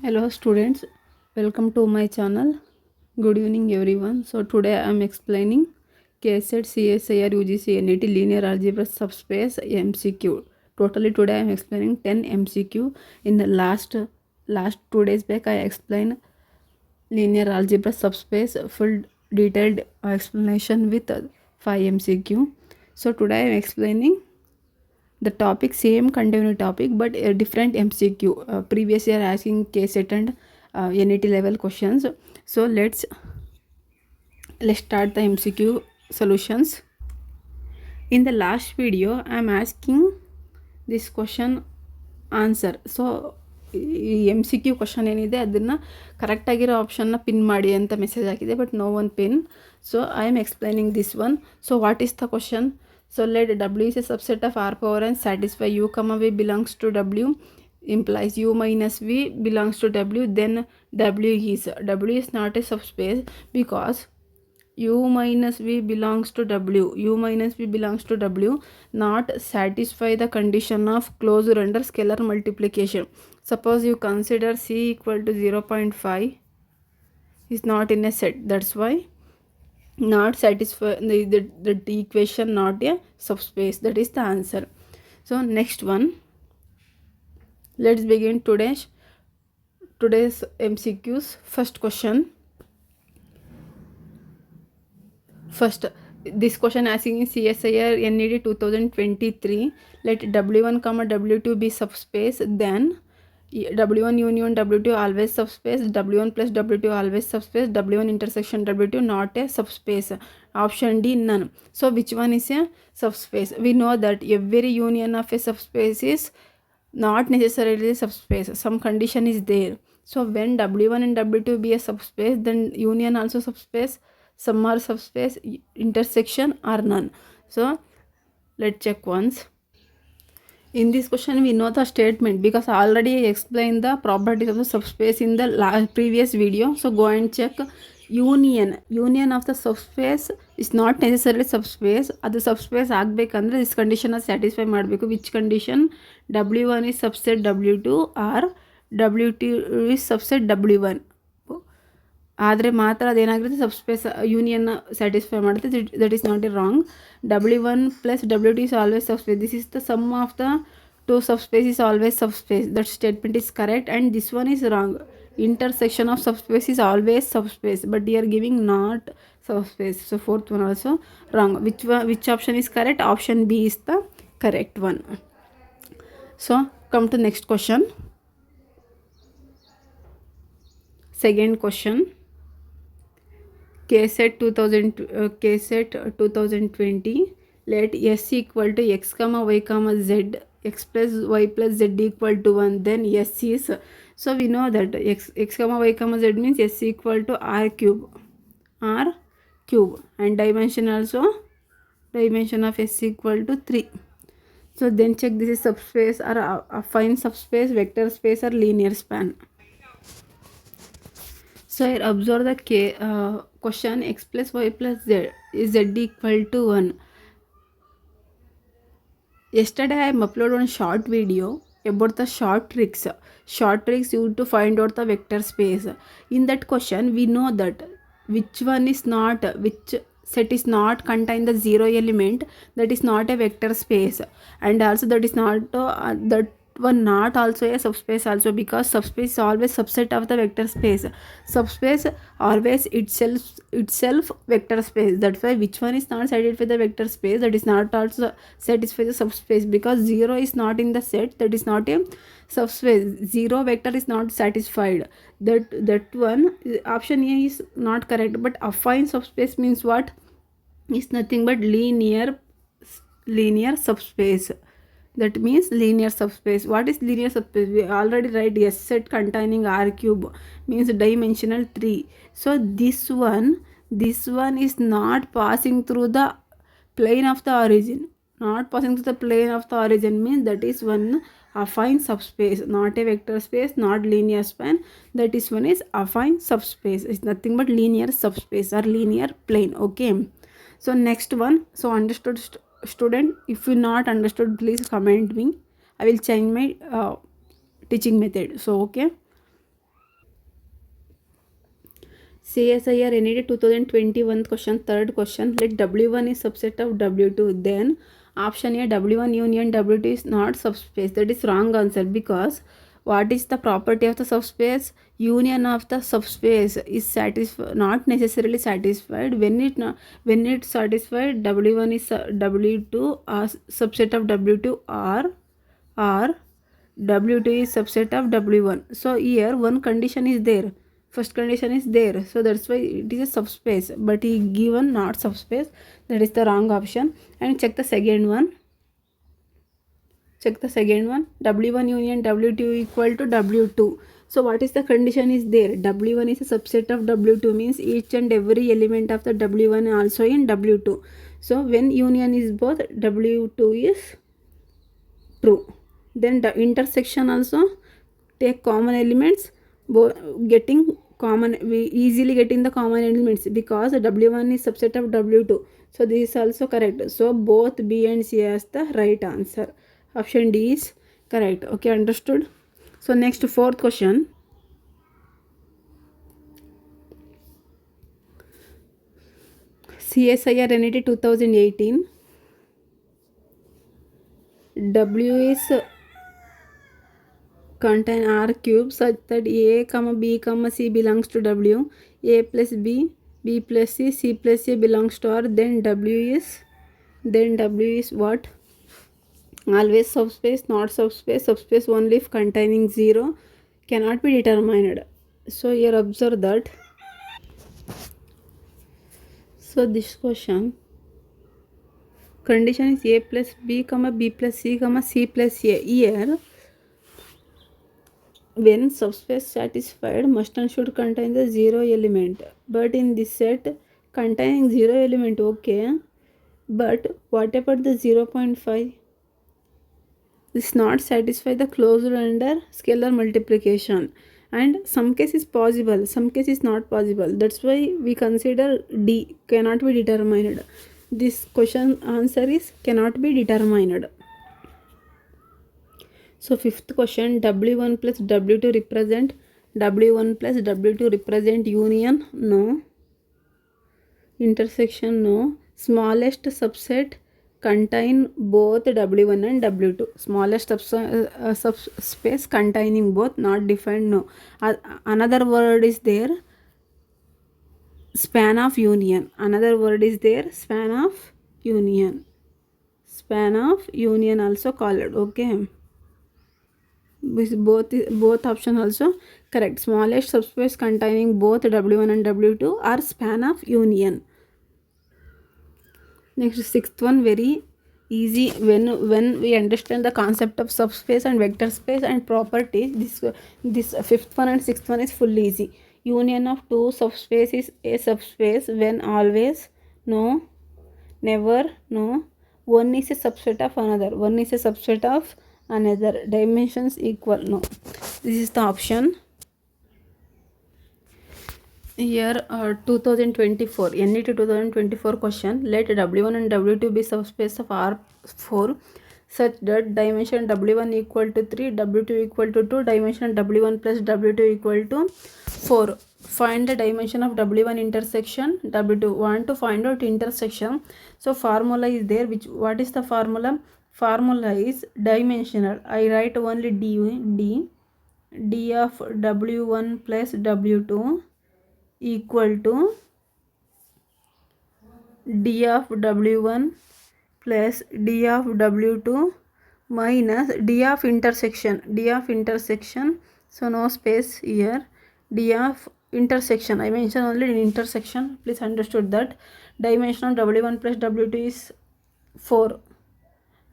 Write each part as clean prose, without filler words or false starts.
Hello students, welcome to my channel. Good evening everyone. So today I am explaining KSET, CSIR, UGC, NET linear algebra subspace MCQ. Totally today I am explaining 10 MCQ. In the last 2 days back I explained linear algebra subspace full detailed explanation with 5 MCQ. So today I am explaining the topic, same continuing topic but a different MCQ. Previous year asking KSET and NET level questions. So let's start the MCQ solutions. In the last video I am asking this question answer. So ಈ MCQ question ಏನಿದೆ ಅದನ್ನು ಕರೆಕ್ಟಾಗಿರೋ ಆಪ್ಷನ್ನ ಪಿನ್ ಮಾಡಿ ಅಂತ message ಹಾಕಿದೆ, but no one pin. So I am explaining this one. So what is the question? So let W is a subset of R power and satisfy U comma V belongs to W implies U minus V belongs to W, then W is not a subspace because U minus V belongs to W. U minus V belongs to W not satisfy the condition of closure under scalar multiplication. Suppose you consider C equal to 0.5 is not in a set. That's why not satisfy the equation not a subspace. That is the answer. So next one, let's begin today's MCQs. First question. First, this question asking in CSIR NED 2023, let W1 comma W2 be subspace, then W1 union W2 always subspace, W1 plus W2 always subspace, W1 intersection W2 not a subspace. Option D, none. So which one is a subspace? We know that every union of a subspace is not necessarily a subspace. Some condition is there. So when W1 and W2 be a subspace, then union also subspace, some are subspace, intersection or none. So let's check once. In this question we know the statement because I already explained the properties of the subspace in the previous video. So go and check. Union of the subspace is not necessarily subspace. ಅದು subspace ಆಗಬೇಕಂದ್ರೆ this condition satisfy ಮಾಡಬೇಕು. Which condition? W1 is subset W2 or W2 is subset W1 ಆದರೆ ಮಾತ್ರ ಅದೇನಾಗಿರುತ್ತೆ, subspace union satisfy ಮಾಡುತ್ತೆ. That is not A wrong. W1 plus W2 is always subspace. This is the sum of the two subspace is always subspace. That statement is correct, and this one is wrong. Intersection of subspace is always subspace, but they are giving not subspace. So fourth one also wrong. Which option is correct? Option B is the correct one. So come to next question. Second question. KSET 2020, let S equal to x comma y comma z, x plus y plus z equal to 1, then S is, so we know that x comma y comma z means S equal to r cube, and dimension also, dimension of S equal to 3. So then check this is subspace or affine subspace, vector space or linear span. So here observe the question, x plus y plus z is z equal to 1. Yesterday I am uploaded one short video about the short tricks used to find out the vector space. In that question we know that which set is not contain the zero element, that is not a vector space, and also that is not that one not also a subspace also, because subspace is always subset of the vector space. Subspace always itself vector space. That's why which one is not satisfied the vector space, that is not also satisfy the subspace, because zero is not in the set, that is not a subspace. Zero vector is not satisfied. That one option A is not correct. But affine subspace means what? Is nothing but linear subspace. That means linear subspace. What is linear subspace? We already write S set containing R cube means dimensional 3. So this one is not passing through the plane of the origin. Not passing through the plane of the origin means that is one affine subspace, not a vector space, not linear span. That is one is affine subspace. It's nothing but linear subspace or linear plane. Okay. So next one. So understood student? If you not understood, please comment me. I will change my teaching method. So okay. CSIR NED 2021 question, third question. Let W1 is subset of W2. Then option A, W1 union W2 is not subspace. That is wrong answer, because what is the property of the subspace? Union of the subspace is not necessarily satisfied. When it's satisfied, W1 is W2 or subset of W2, or W2 is subset of W1. So here one condition is there. First condition is there. So that's why it is a subspace. But he given not subspace. That is the wrong option. And check the second one. W1 union W2 equal to W2. So what is the condition is there? W1 is a subset of W2, means each and every element of the W1 also in W2. So when union is both, W2 is true. Then the intersection also take common elements, getting common, we easily getting the common elements, because W1 is subset of W2. So this is also correct. So both B and C as the right answer. Option D is correct. Okay, understood. So next, fourth question. CSIR NET 2018. W is contain R cube such that A, B, C belongs to W, A plus B, B plus C, C plus A belongs to R, then W is what? Always subspace, not subspace. Subspace only if containing 0, cannot be determined. So here observe that. So this question, condition is A plus B, B plus C, C plus A. Here, when subspace satisfied, must and should contain the 0 element. But in this set, containing 0 element, okay. But what about the 0.5? This not satisfy the closed under scalar multiplication. And some case is possible, some case is not possible. That's why we consider D, cannot be determined. This question answer is cannot be determined. So fifth question, W1 plus W2 represent union? No. Intersection? No. Smallest subset contain both W1 and W2. Smallest subspace containing both, not defined? No. Another word is there, span of union. Another word is there, span of union. Span of union also called. Okay. Both option also correct. Smallest subspace containing both W1 and W2 are span of union. Next, sixth one, very easy. When we understand the concept of subspace and vector space and properties, this fifth one and sixth one is full easy. Union of two subspace is a subspace when always, no, never, no. One is a subset of another. One is a subset of another. Dimensions equal, no. This is the option. Here 2024 NET 2024 question. Let W1 and W2 be subspace of R4 such that dimension W1 equal to 3, W2 equal to 2, dimension W1 plus W2 equal to 4. Find the dimension of W1 intersection W2. Want to find out intersection. So formula is there. What is the formula? Formula is dimensional. I write only D of W1 plus W2 equal to D of W1 plus D of W2 minus D of intersection. So no space here. D of intersection, I mentioned only in intersection, please understood that. Dimension of W1 plus W2 is 4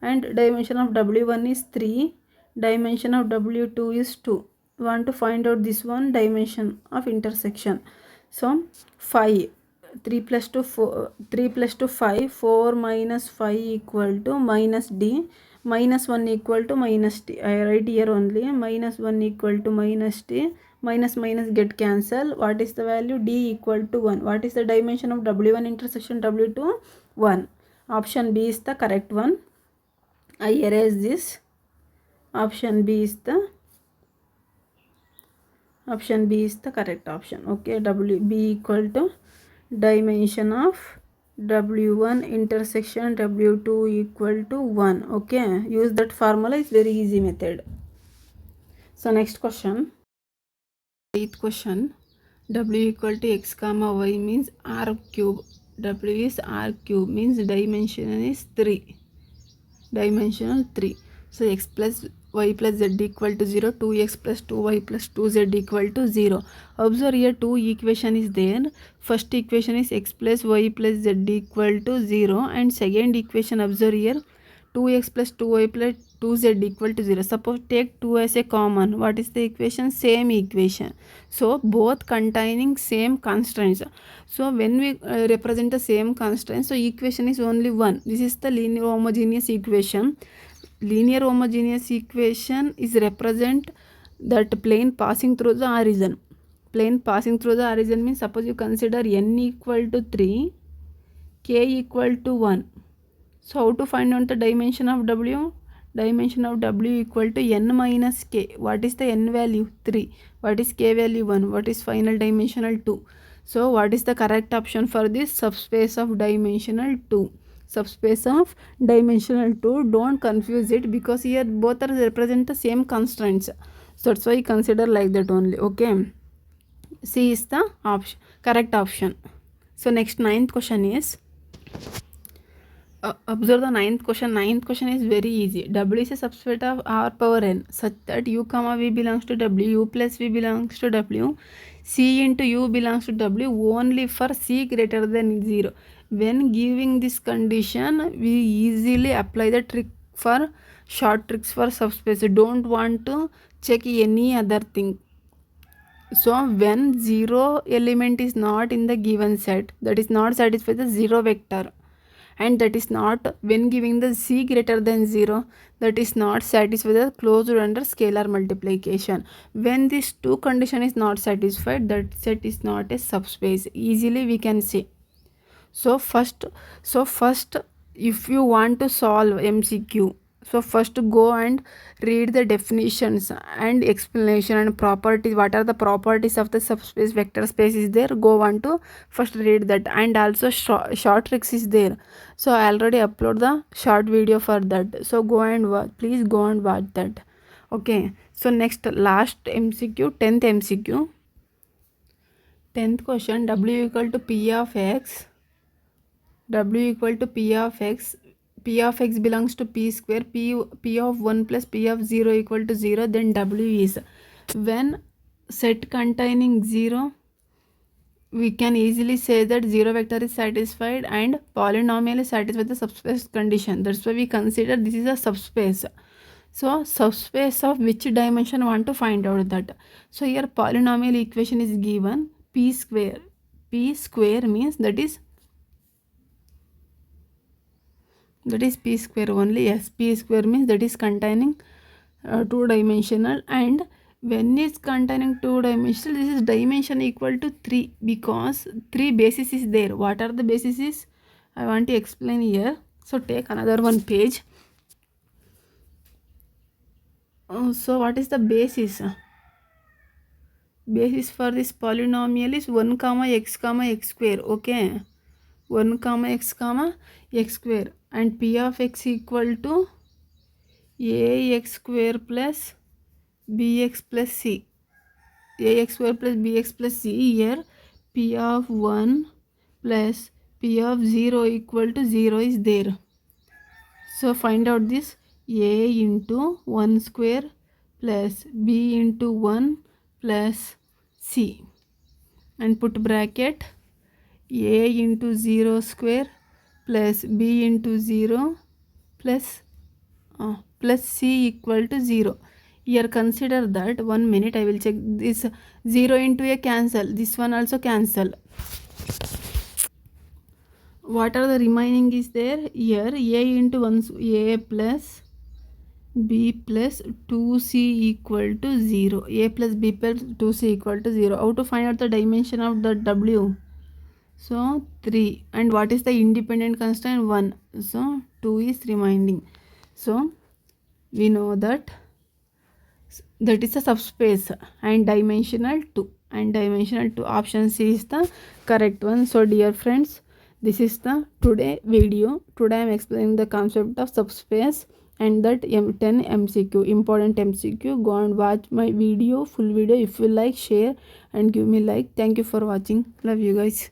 and dimension of W1 is 3, dimension of W2 is 2. Want to find out this one, dimension of intersection. So 5, 3 plus 2 5, 4 minus 5 equal to minus D, minus 1 equal to minus T. I write here only minus 1 equal to minus T, minus minus get cancel. What is the value? D equal to 1. What is the dimension of W1 intersection W2? 1. Option B is the correct one. I erase this. Option B is the Option B is the correct option. Okay, B equal to dimension of W1 intersection W2 equal to 1. Okay, use that formula. It's very easy method. So next question. 8th question. W equal to x comma y means r cube. W is r cube means dimension is 3. Dimensional 3. So x plus y plus z equal to 0, 2x plus 2y plus 2z equal to 0. Observe here two equation is there. First equation is x plus y plus z equal to 0 and second equation observe here 2x plus 2y plus 2z equal to 0. Suppose take 2 as a common. What is the equation? Same equation. So both containing same constraints. So when we represent the same constraints, so equation is only one. This is the linear homogeneous equation. Linear homogeneous equation is represent that plane passing through the origin. Plane passing through the origin means suppose you consider n equal to 3, k equal to 1. So how to find out the dimension of W? Dimension of W equal to n minus k. What is the n value? 3. What is k value? 1. What is final dimensional? 2. So what is the correct option for this? Subspace of dimensional 2. Subspace of dimensional 2. Don't confuse it because here both are represent the same constraints. So that's why consider like that only. Okay. C is the option, correct option. So next 9th question is. Observe the 9th question. 9th question is very easy. W is a subset of R power n such that U comma V belongs to W, U plus V belongs to W, C into U belongs to W only for C greater than 0. When giving this condition, we easily apply the trick for short tricks for subspace. Don't want to check any other thing. So when 0 element is not in the given set, that is not satisfied the 0 vector, and that is not when giving the c greater than 0, that is not satisfied the closed under scalar multiplication. When this two condition is not satisfied, that set is not a subspace. Easily we can say. So first if you want to solve MCQ, so first go and read the definitions and explanation and properties. What are the properties of the subspace? Vector space is there. Go on to first read that, and also short tricks is there. So I already upload the short video for that. So go and watch. Please go and watch that. Okay. So next last MCQ, 10th MCQ. 10th question. W equal to P of X. W equal to P of X. P of X belongs to P square. P of 1 plus P of 0 equal to 0. Then W is, when set containing 0, we can easily say that 0 vector is satisfied and polynomial is satisfied the subspace condition. That's why we consider this is a subspace. So subspace of which dimension want to find out that. So here polynomial equation is given P square. P square means that is P square only. Yes, P square means that is containing two dimensional, and when it's containing two dimensional, this is dimension equal to 3 because 3 bases is there. What are the bases? I want to explain here. So take another one page. So what is the basis? Basis for this polynomial is 1 comma x square. Okay, 1 comma x square, and P of x equal to ax square plus bx plus c. Ax square plus bx plus c. Here P of 1 plus P of 0 equal to 0 is there. So find out this. A into 1 square plus b into 1 plus c, and put bracket a into 0 square plus b into 0 plus c equal to 0. Here consider that, 1 minute, I will check this. 0 into a cancel, this one also cancel. What are the remaining is there? Here a into 1 a plus b plus 2c equal to 0. A plus b plus 2c equal to 0. How to find out the dimension of the W? So 3. And what is the independent constraint? 1. So 2 is remaining. So we know that that is a subspace, and dimensional 2, and dimensional 2 option C is the correct one. So dear friends, this is the today video. Today I am explaining the concept of subspace and that 10 MCQ, important MCQ. Go and watch my video, full video. If you like, share and give me like. Thank you for watching. Love you guys.